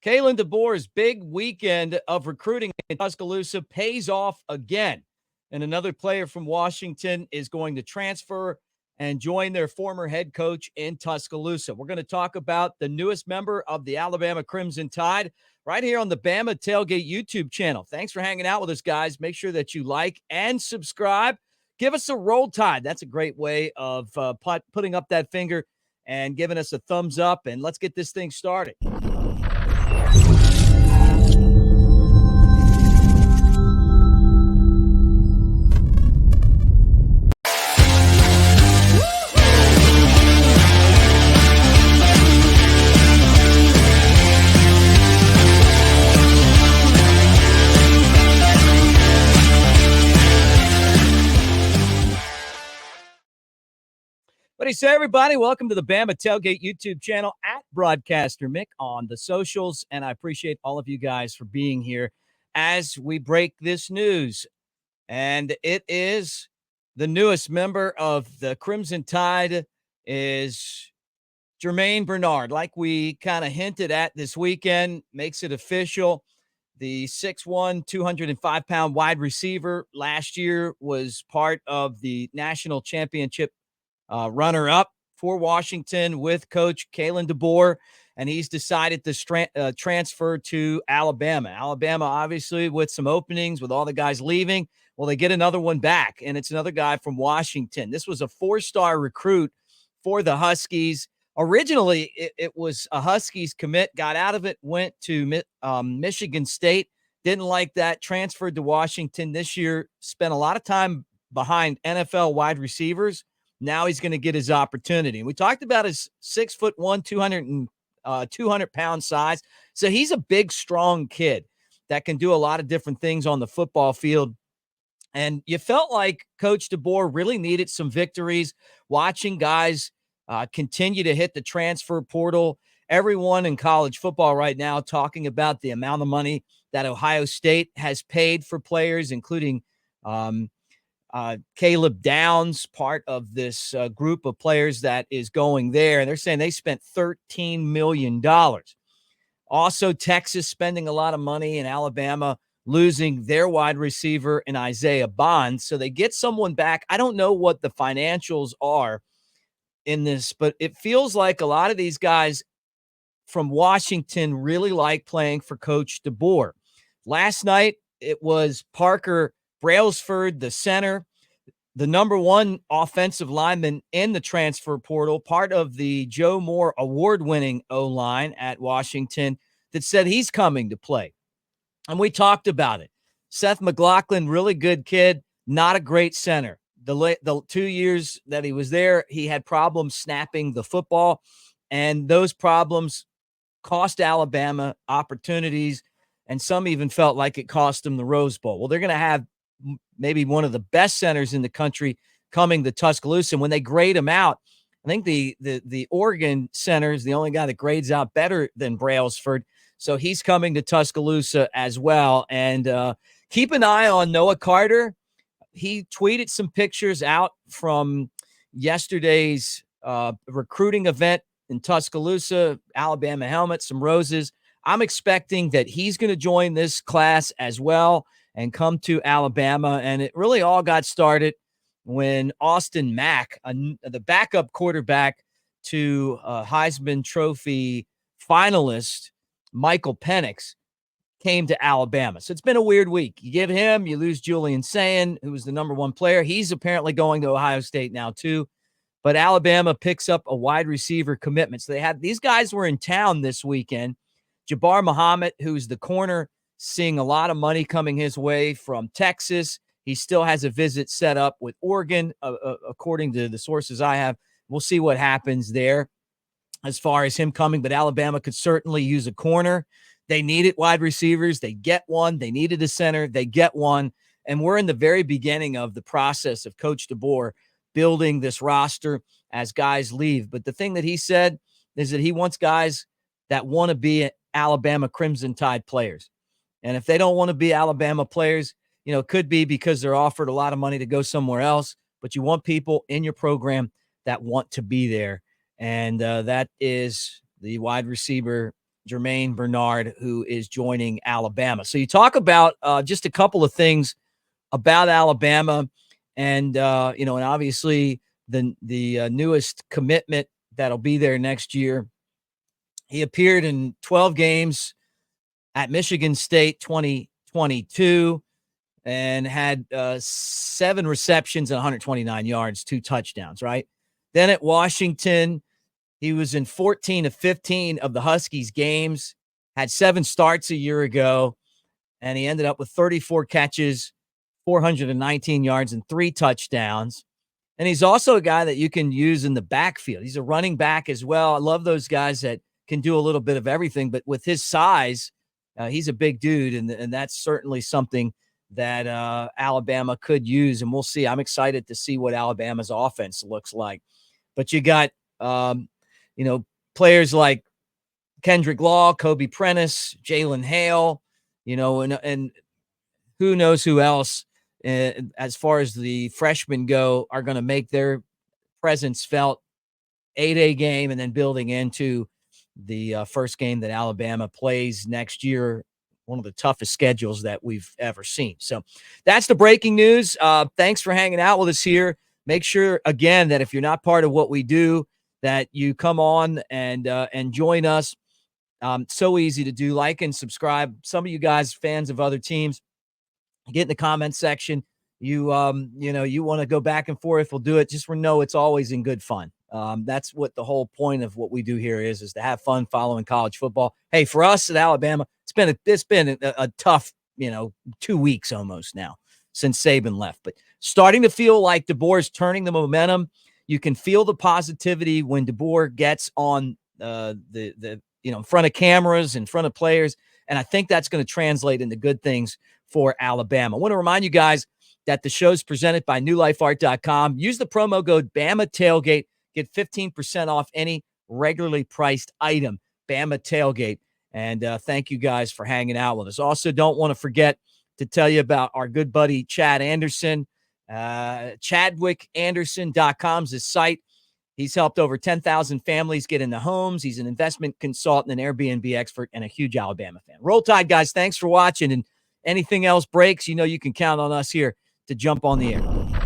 Kalen DeBoer's big weekend of recruiting in Tuscaloosa pays off again. And another player from Washington is going to transfer and join their former head coach in Tuscaloosa. We're going to talk about the newest member of the Alabama Crimson Tide right here on the Bama Tailgate YouTube channel. Thanks for hanging out with us, guys. Make sure that you like and subscribe. Give us a roll tide. That's a great way of putting up that finger and giving us a thumbs up. And let's get this thing started. What do you say, everybody? Welcome to the Bama Tailgate YouTube channel at Broadcaster Mick on the socials, and I appreciate all of you guys for being here as we break this news. And it is the newest member of the Crimson Tide is Germie Bernard. Like we kind of hinted at this weekend, makes it official. The 6'1", 205-pound wide receiver last year was part of the national championship runner-up for Washington with Coach Kalen DeBoer, and he's decided to transfer to Alabama. Alabama, obviously, with some openings, with all the guys leaving, well, they get another one back, and it's another guy from Washington. This was a four-star recruit for the Huskies. Originally, it was a Huskies commit, got out of it, went to Michigan State, didn't like that, transferred to Washington this year, spent a lot of time behind NFL wide receivers. Now he's going to get his opportunity. And we talked about his 6'1", 200-pound size. So he's a big, strong kid that can do a lot of different things on the football field. And you felt like Coach DeBoer really needed some victories, watching guys continue to hit the transfer portal. Everyone in college football right now talking about the amount of money that Ohio State has paid for players, including Caleb Downs, part of this group of players that is going there. And they're saying they spent $13 million. Also, Texas spending a lot of money, and Alabama losing their wide receiver in Isaiah Bond. So they get someone back. I don't know what the financials are in this, but it feels like a lot of these guys from Washington really like playing for Coach DeBoer. Last night, it was Parker Brailsford, the center, the number one offensive lineman in the transfer portal, part of the Joe Moore award-winning O-line at Washington, that said he's coming to play. And we talked about it. Seth McLaughlin, really good kid, not a great center. The 2 years that he was there, he had problems snapping the football, and those problems cost Alabama opportunities, and some even felt like it cost them the Rose Bowl. Well, they're going to have maybe one of the best centers in the country coming to Tuscaloosa. And when they grade him out, I think the Oregon center is the only guy that grades out better than Brailsford. So he's coming to Tuscaloosa as well. And keep an eye on Noah Carter. He tweeted some pictures out from yesterday's recruiting event in Tuscaloosa, Alabama helmet, some roses. I'm expecting that he's going to join this class as well and come to Alabama. And it really all got started when Austin Mack, the backup quarterback to Heisman Trophy finalist Michael Penix, came to Alabama. So it's been a weird week. You give him, you lose Julian Sayin, who was the number one player. He's apparently going to Ohio State now too. But Alabama picks up a wide receiver commitment. So these guys were in town this weekend. Jabbar Muhammad, who's the corner, seeing a lot of money coming his way from Texas. He still has a visit set up with Oregon, according to the sources I have. We'll see what happens there as far as him coming, but Alabama could certainly use a corner. They needed wide receivers. They get one. They needed a center. They get one. And we're in the very beginning of the process of Coach DeBoer building this roster as guys leave. But the thing that he said is that he wants guys that want to be Alabama Crimson Tide players. And if they don't want to be Alabama players, it could be because they're offered a lot of money to go somewhere else, but you want people in your program that want to be there. And that is the wide receiver Germie Bernard, who is joining Alabama. So you talk about just a couple of things about Alabama, and and obviously the newest commitment that'll be there next year. He appeared in 12 games at Michigan State 2022 and had 7 receptions and 129 yards, 2 touchdowns, right? Then at Washington, he was in 14 of 15 of the Huskies games, had 7 starts a year ago, and he ended up with 34 catches, 419 yards, and 3 touchdowns. And he's also a guy that you can use in the backfield. He's a running back as well. I love those guys that can do a little bit of everything, but with his size, he's a big dude, and that's certainly something that Alabama could use, and we'll see. I'm excited to see what Alabama's offense looks like. But you got, players like Kendrick Law, Kobe Prentice, Jalen Hale, and who knows who else, as far as the freshmen go, are going to make their presence felt. 8A game and then building into the first game that Alabama plays next year, one of the toughest schedules that we've ever seen. So that's the breaking news. Thanks for hanging out with us here. Make sure, again, that if you're not part of what we do, that you come on and join us. So easy to do. Like and subscribe. Some of you guys, fans of other teams, get in the comment section. You want to go back and forth, we'll do it. Just know it's always in good fun. That's what the whole point of what we do here is to have fun following college football. Hey, for us at Alabama, it's been a tough, 2 weeks almost now since Saban left, but starting to feel like DeBoer's turning the momentum. You can feel the positivity when DeBoer gets on in front of cameras, in front of players, and I think that's going to translate into good things for Alabama. I want to remind you guys that the show's presented by newlifeart.com. Use the promo code Bama Tailgate. Get 15% off any regularly priced item, Bama Tailgate. And thank you guys for hanging out with us. Also, don't want to forget to tell you about our good buddy, Chad Anderson. ChadwickAnderson.com is his site. He's helped over 10,000 families get into homes. He's an investment consultant, an Airbnb expert, and a huge Alabama fan. Roll Tide, guys. Thanks for watching. And anything else breaks, you can count on us here to jump on the air.